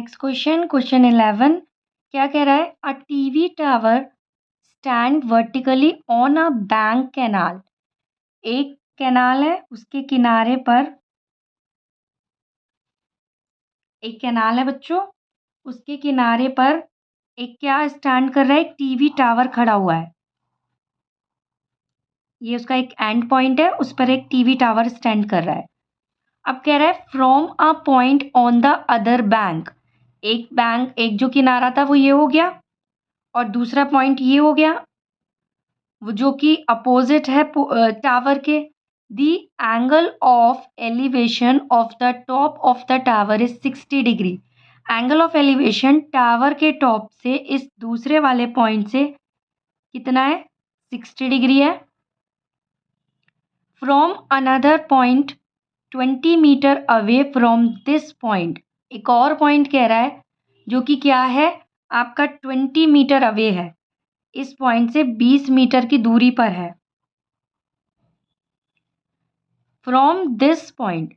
Next question, question 11 क्या कह रहा है? A TV tower stand vertically on a bank canal. एक कैनाल है, उसके किनारे पर एक कैनाल है बच्चों, उसके किनारे पर एक क्या स्टैंड कर रहा है? एक टीवी टावर खड़ा हुआ है। ये उसका एक एंड पॉइंट है, उस पर एक टीवी टावर स्टैंड कर रहा है। अब कह रहा है from a point on the other bank. एक जो किनारा था वो ये हो गया, और दूसरा पॉइंट ये हो गया, वो जो कि अपोजिट है टावर के। The angle of elevation of the top of the tower is 60 degree. Angle of elevation tower के टॉप से इस दूसरे वाले पॉइंट से कितना है? 60 डिग्री है। From another point 20 metre away from this point. एक और पॉइंट कह रहा है जो कि क्या है? आपका 20 मीटर अवे है, इस पॉइंट से 20 मीटर की दूरी पर है। From this point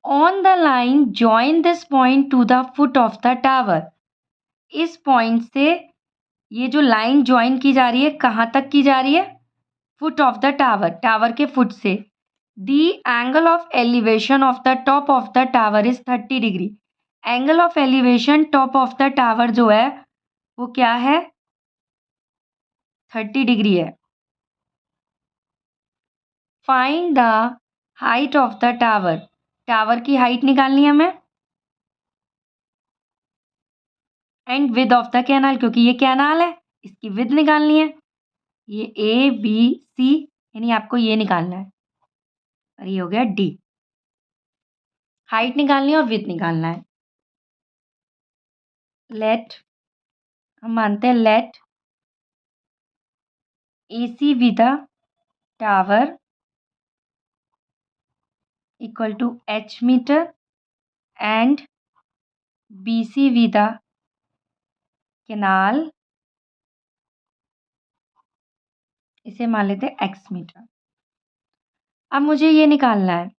on the line join this point two the foot of the tower. इस पॉइंट से ये जो लाइन ज्वाइन की जा रही है, कहाँ तक की जा रही है? Foot of the tower, tower के फुट से। The angle of elevation of the top of the tower is 30 degree. Angle of elevation top of the tower जो है वो क्या है? 30 डिग्री है। Find the height of the tower. Tower की height निकालनी है हमें। And with of the canal, क्योंकि ये कैनाल है, इसकी विद निकालनी है। ये ए बी सी, यानी आपको ये निकालना है, और ये हो गया डी। हाइट निकालनी है और विद निकालना है। लेट, हम मानते हैं late AC with a tower equal to H meter and BC with a canal, इसे मान लेते हैं X मीटर। अब मुझे ये निकालना है,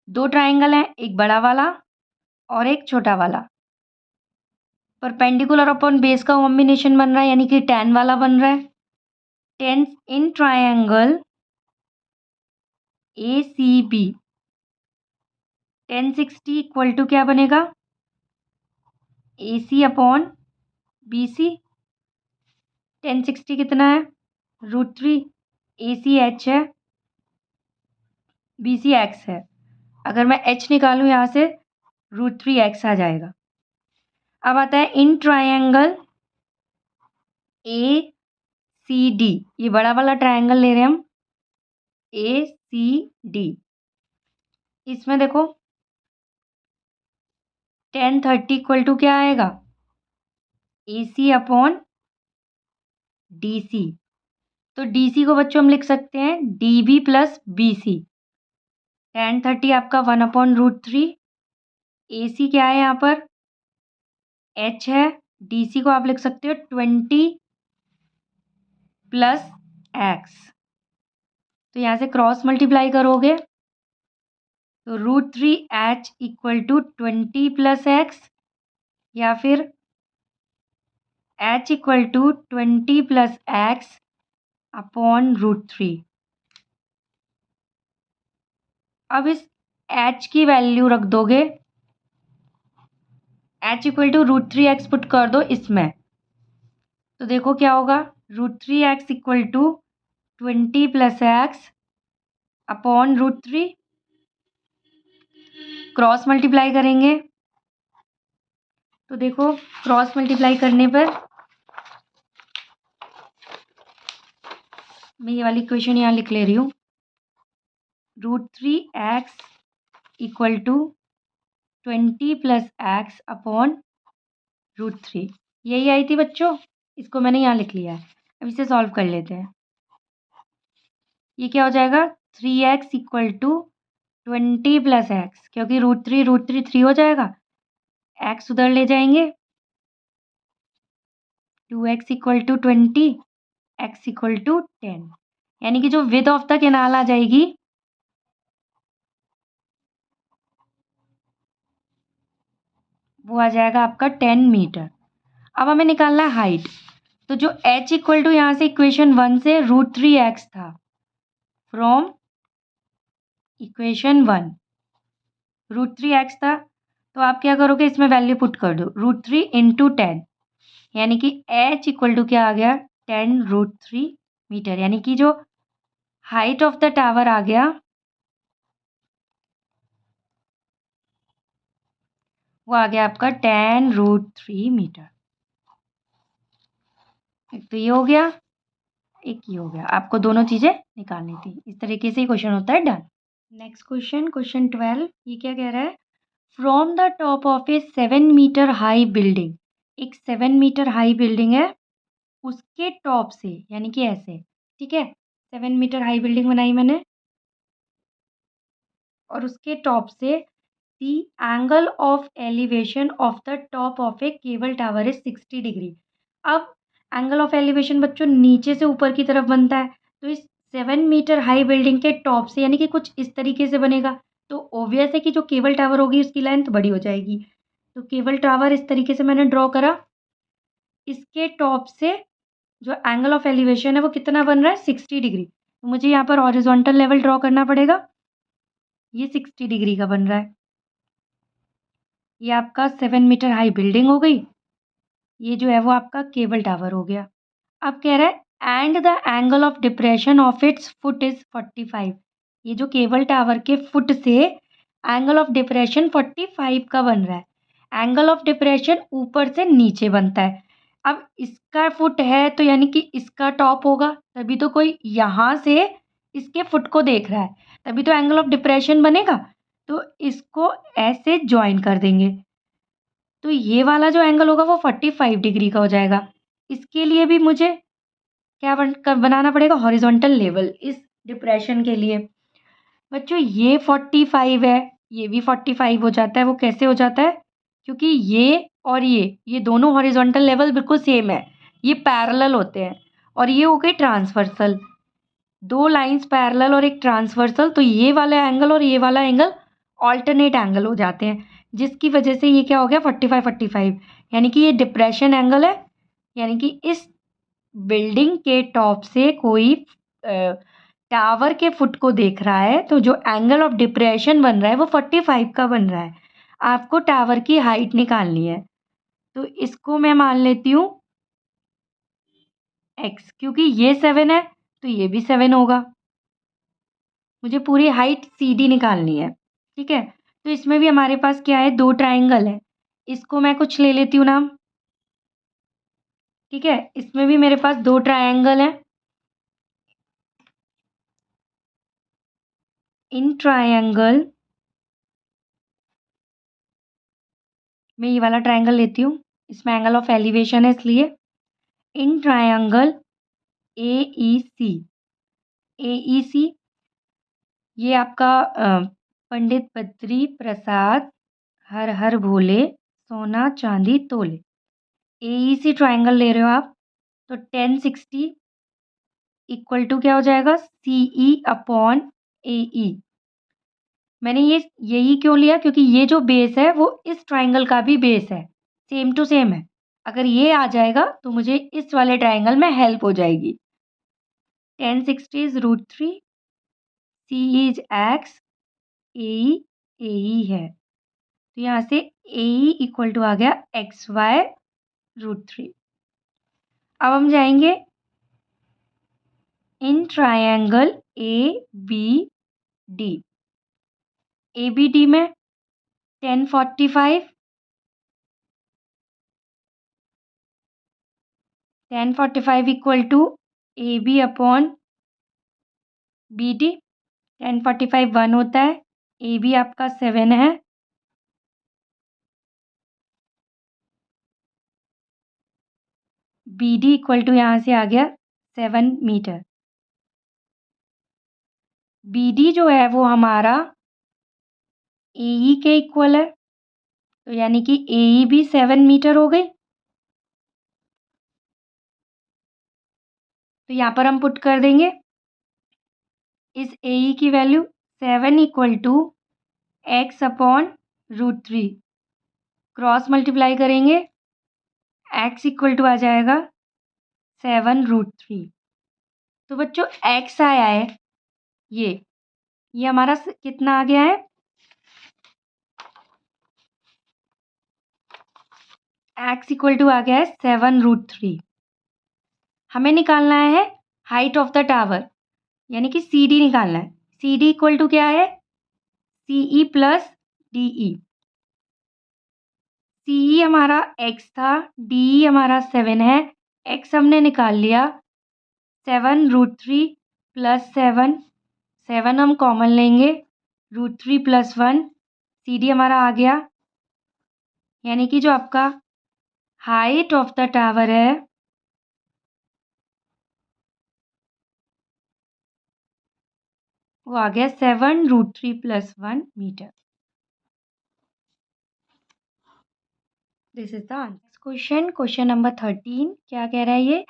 दो ट्राइंगल हैं, एक बड़ा वाला और एक छोटा वाला। परपेंडिकुलर अपॉन बेस का कॉम्बिनेशन बन रहा है, यानी कि tan वाला बन रहा है। Tan in triangle ACB 1060 equal to क्या बनेगा? AC upon BC। 1060 कितना है? √3। AC H है, BC X है। अगर मैं H निकालूं यहाँ से, √3x आ जाएगा। अब आता है इन ट्राइंगल ACD। ये बड़ा वाला ट्राइंगल ले रहे हैं हम, ACD। इसमें देखो 1030 इक्वल टू क्या आएगा? AC upon DC। तो DC को बच्चों हम लिख सकते हैं DB प्लस BC। 1030 आपका 1/√3। AC क्या है यहाँ पर? H है। DC को आप लिख सकते हो 20 प्लस X। तो यहाँ से क्रॉस मल्टीप्लाई करोगे तो √3H equal to 20 plus X, या फिर H equal to 20 plus X upon √3। अब इस H की वैल्यू रख दोगे, H equal to √3x put कर दो इसमें, तो देखो क्या होगा? √3x equal to 20 plus X upon √3। Cross multiply करेंगे तो देखो, क्रॉस मल्टीप्लाई करने पर मैं ये वाली इक्वेशन यहाँ लिख ले रही हूँ। √3x equal to 20 plus x upon √3, यही आई थी बच्चों। इसको मैंने यहाँ लिख लिया है। अब इसे सॉल्व कर लेते हैं। ये क्या हो जाएगा? 3x equal to 20 plus x, क्योंकि √3 3 हो जाएगा, x उधर ले जाएंगे। 2x equal to 20, x equal to 10, यानी कि जो विथ ऑफ द कैनाल आ जाएगी वो आ जाएगा आपका 10 मीटर। अब हमें निकालना है हाइट। तो जो h इक्वल टू यहाँ से इक्वेशन 1 से √3x था, फ्रॉम इक्वेशन 1 √3x था, तो आप क्या करोगे, इसमें वैल्यू पुट कर दो, √3 इंटू 10, यानी कि h इक्वल टू क्या आ गया, 10√3 मीटर, यानी कि जो हाइट ऑफ द टावर आ गया वो आ गया आपका 10√3 मीटर। एक तो ये हो गया, एक ये हो गया। आपको दोनों चीज़ें निकालनी थी। इस तरीके से ही क्वेश्चन होता है डन। नेक्स्ट क्वेश्चन, क्वेश्चन 12, ये क्या कह रहा है, from the top of a 7 metre high building, एक 7 मीटर हाई बिल्डिंग है, उसके टॉप से, यानी कि ऐसे, ठीक है, 7 मीटर हाई बिल्डिंग बनाई मैंने, और उसके टॉप से the angle of elevation of the top of A cable tower is 60 degree. अब एंगल ऑफ एलिवेशन बच्चों नीचे से ऊपर की तरफ बनता है, तो इस 7 मीटर हाई बिल्डिंग के टॉप से, यानी कि कुछ इस तरीके से बनेगा, तो ऑब्वियस है कि जो केबल टावर होगी उसकी लेंथ बड़ी हो जाएगी। तो केबल टावर इस तरीके से मैंने ड्रॉ करा, इसके टॉप से जो एंगल ऑफ एलिवेशन है वो कितना बन रहा है, 60 डिग्री। तो मुझे यहाँ पर हॉरिजॉन्टल लेवल ड्रॉ करना पड़ेगा, ये 60 डिग्री का बन रहा है। ये आपका 7 मीटर हाई बिल्डिंग हो गई, ये जो है वो आपका केबल टावर हो गया। अब कह रहा है and the angle of depression of its foot is 45। ये जो केबल टावर के फुट से एंगल ऑफ डिप्रेशन 45 का बन रहा है। एंगल ऑफ डिप्रेशन ऊपर से नीचे बनता है। अब इसका फुट है तो यानी कि इसका टॉप होगा, तभी तो कोई यहाँ से इसके फुट को देख रहा है, तभी तो एंगल ऑफ डिप्रेशन बनेगा। तो इसको ऐसे ज्वाइन कर देंगे, तो ये वाला जो एंगल होगा वो 45 डिग्री का हो जाएगा। इसके लिए भी मुझे क्या बनाना पड़ेगा, हॉरिजॉन्टल लेवल इस डिप्रेशन के लिए। बच्चों ये 45 है, ये भी 45 हो जाता है। वो कैसे हो जाता है, क्योंकि ये और ये दोनों हॉरिजॉन्टल लेवल बिल्कुल सेम है, ये पैरेलल होते हैं, और ये हो गए ट्रांसवर्सल, दो लाइंस पैरेलल और एक ट्रांसवर्सल, तो ये वाला एंगल और ये वाला एंगल ऑल्टरनेट एंगल हो जाते हैं, जिसकी वजह से ये क्या हो गया, 45 यानी कि ये डिप्रेशन एंगल है। यानी कि इस बिल्डिंग के टॉप से कोई टावर के फुट को देख रहा है, तो जो एंगल ऑफ डिप्रेशन बन रहा है वो 45 का बन रहा है। आपको टावर की हाइट निकालनी है, तो इसको मैं मान लेती हूँ x, क्योंकि ये 7 है तो ये भी 7 होगा। मुझे पूरी हाइट CD निकालनी है, ठीक है। तो इसमें भी हमारे पास क्या है, दो ट्राइंगल है, इसको मैं कुछ ले लेती हूँ नाम, ठीक है। इसमें भी मेरे पास दो ट्राइंगल हैं। इन ट्राइंगल मैं ये वाला ट्राइंगल लेती हूँ, इसमें एंगल ऑफ एलिवेशन है इसलिए। इन ट्राइंगल AEC ये आपका पंडित बद्री प्रसाद हर हर भोले सोना चांदी तोले, AEC ट्राइंगल ले रहे हो आप, तो 1060 इक्वल टू क्या हो जाएगा, CE अपॉन AE। मैंने ये यही क्यों लिया, क्योंकि ये जो बेस है वो इस ट्राइंगल का भी बेस है, सेम टू सेम है। अगर ये आ जाएगा तो मुझे इस वाले ट्राइंगल में हेल्प हो जाएगी। 1060 is √3, CE is x, AE है, तो यहाँ से AE इक्वल टू आ गया XY√3। अब हम जाएंगे इन ट्राइंगल ABD। ABD में 1045 equal to AB upon BD। 1045 1 होता है, AB आपका 7 है, BD इक्वल टू यहाँ से आ गया 7 मीटर। BD जो है वो हमारा AE के इक्वल है, तो यानी कि AE भी 7 मीटर हो गई। तो यहाँ पर हम पुट कर देंगे इस AE की value 7 equal to x upon √3। Cross multiply करेंगे, x इक्वल टू आ जाएगा 7√3। तो बच्चों x आया है, ये हमारा कितना आ गया है, x इक्वल टू आ गया है 7√3। हमें निकालना है हाइट ऑफ द टावर, यानी कि CD निकालना है। CD इक्वल टू क्या है, CE प्लस DE। CE हमारा x था, DE हमारा 7 है, x हमने निकाल लिया 7√3 प्लस 7 हम कॉमन लेंगे, √3 प्लस 1, CD हमारा आ गया, यानी कि जो आपका हाइट ऑफ द टावर है वो आ गया 7√3 प्लस 1 metre. This is the answer. Question number 13 क्या कह रहा है ये,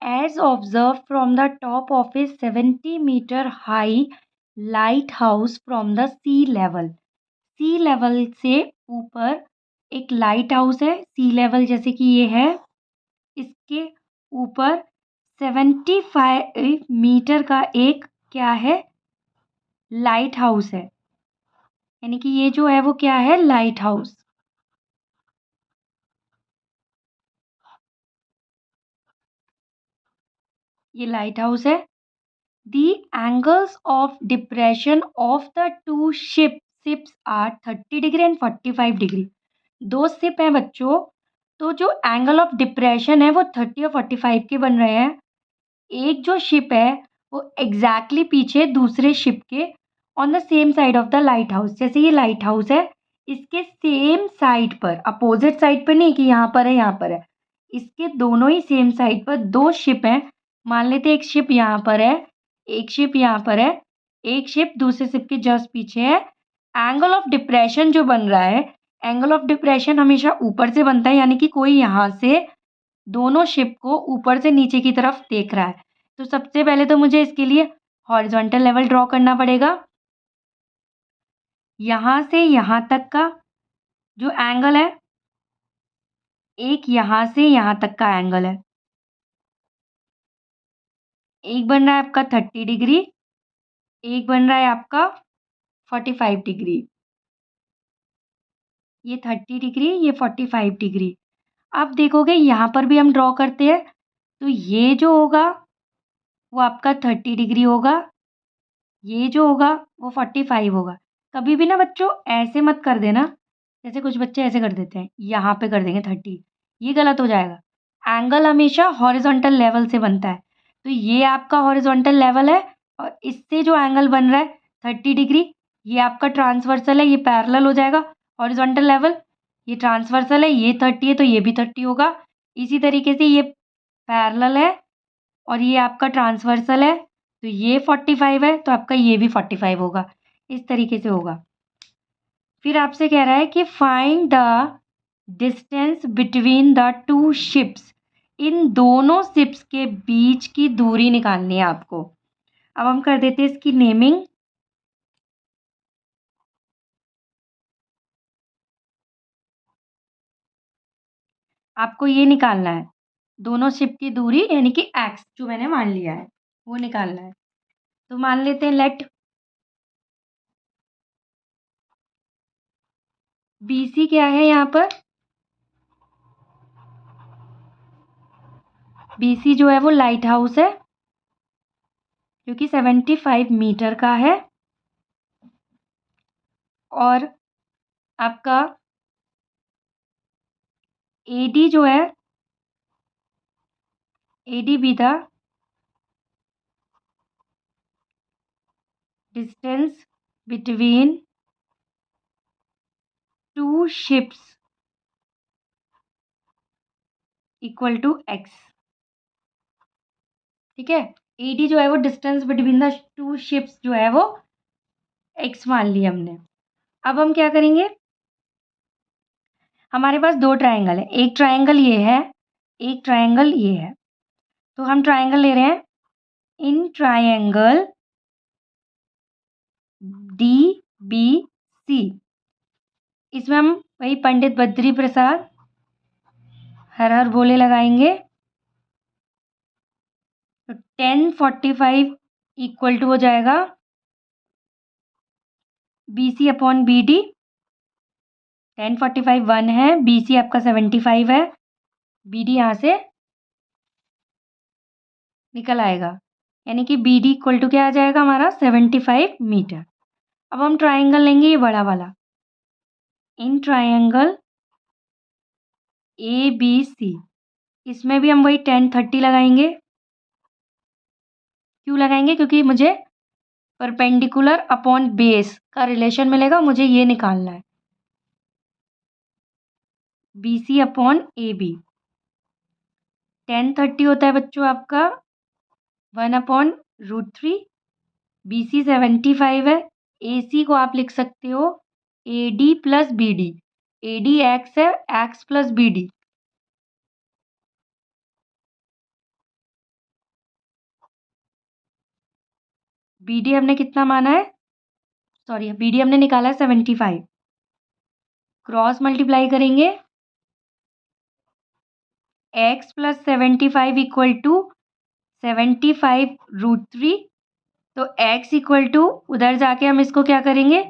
as observe from the top of a 70 metre high lighthouse from the sea level. Sea level से ऊपर एक लाइट हाउस है, सी लेवल जैसे कि ये है, इसके ऊपर 75 मीटर का एक क्या है, लाइट हाउस है, यानी कि ये जो है वो क्या है, लाइट हाउस। ये लाइट हाउस है। The angles of depression of the two ships are 30 degree and 45 degree. दो शिप हैं बच्चों, तो जो एंगल ऑफ डिप्रेशन है वो 30 और 45 के बन रहे हैं। एक जो शिप है वो एग्जैक्टली पीछे दूसरे शिप के on the same side of the light house, जैसे ये लाइट हाउस है इसके सेम साइड पर, अपोजिट साइड पर नहीं कि यहाँ पर है यहाँ पर है, इसके दोनों ही सेम साइड पर दो शिप हैं। मान लेते एक शिप यहाँ पर है, एक शिप यहाँ पर है, एक शिप दूसरे शिप के जस्ट पीछे है। एंगल ऑफ डिप्रेशन जो बन रहा है, एंगल ऑफ डिप्रेशन हमेशा ऊपर से बनता है, यानी कि कोई यहाँ से दोनों शिप को ऊपर से नीचे की तरफ देख रहा है। तो सबसे पहले तो मुझे इसके लिए हॉरिजॉन्टल लेवल ड्रॉ करना पड़ेगा। यहाँ से यहाँ तक का जो एंगल है, एक यहाँ से यहाँ तक का एंगल है, एक बन रहा है आपका 30 डिग्री, एक बन रहा है आपका 45 डिग्री। ये 30 डिग्री, ये 45 डिग्री। अब देखोगे यहाँ पर भी हम ड्रॉ करते हैं, तो ये जो होगा वो आपका 30 डिग्री होगा, ये जो होगा वो 45 होगा। कभी भी ना बच्चों ऐसे मत कर देना, जैसे कुछ बच्चे ऐसे कर देते हैं, यहाँ पे कर देंगे 30, ये गलत हो जाएगा। एंगल हमेशा हॉरिजॉन्टल लेवल से बनता है, तो ये आपका हॉरिजॉन्टल लेवल है और इससे जो एंगल बन रहा है 30 डिग्री, ये आपका ट्रांसवर्सल है, ये पैरेलल हो जाएगा हॉरिजॉन्टल लेवल। ये ट्रांसवर्सल है, ये 30 है तो ये भी 30 होगा। इसी तरीके से ये पैरेलल है और ये आपका ट्रांसवर्सल है, तो ये 45 है तो आपका ये भी 45 होगा। इस तरीके से होगा। फिर आपसे कह रहा है कि find the distance between the two ships. इन दोनों शिप्स के बीच की दूरी निकालनी है आपको। अब हम कर देते हैं इसकी नेमिंग। आपको ये निकालना है दोनों शिप की दूरी, यानी कि एक्स जो मैंने मान लिया है वो निकालना है। तो मान लेते हैं लेट BC क्या है यहाँ पर, BC जो है वो लाइट हाउस है जो कि 75 मीटर का है, और आपका AD जो है, AD भी था distance between two ships equal to x। ठीक है, AD जो है वो distance between the two ships जो है वो x मान लिया हमने। अब हम क्या करेंगे, हमारे पास दो ट्रायंगल है, एक ट्रायंगल ये है, एक ट्रायंगल ये है। तो हम ट्रायंगल ले रहे हैं, इन ट्रायंगल DBC, इसमें हम वही पंडित बद्री प्रसाद हर हर बोले लगाएंगे। तो 1045 इक्वल टू हो जाएगा BC अपॉन BD। 1045 1 है, BC आपका 75 है, BD यहाँ से निकल आएगा, यानी कि BD इक्वल टू क्या आ जाएगा हमारा 75 मीटर। अब हम ट्राइंगल लेंगे ये बड़ा वाला। इन ट्राइंगल ABC इसमें भी हम वही 1030 लगाएंगे। क्यों लगाएंगे? क्योंकि मुझे परपेंडिकुलर अपॉन बेस का रिलेशन मिलेगा, मुझे ये निकालना है। BC अपॉन AB 1030 होता है बच्चों आपका 1/√3। BC 75 है, AC को आप लिख सकते हो AD plus BD। AD X है, X प्लस BD। BD हमने कितना माना है, सॉरी BD हमने निकाला है 75। क्रॉस मल्टीप्लाई करेंगे, X प्लस 75 इक्वल टू 75√3। तो X इक्वल टू उधर जाके हम इसको क्या करेंगे,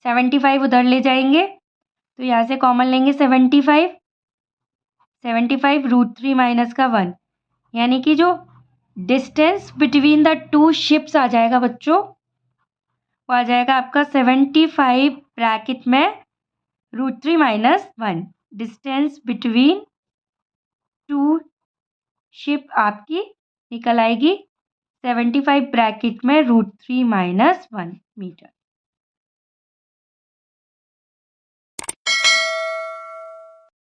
75 उधर ले जाएंगे, तो यहाँ से कॉमन लेंगे 75। 75√3 माइनस का 1, यानी कि जो distance between the two ships आ जाएगा बच्चों, वो आ जाएगा आपका 75 ब्रैकेट में √3 minus 1। Distance between to ship आपकी निकल आएगी 75 ब्रैकेट में √3 माइनस 1 मीटर।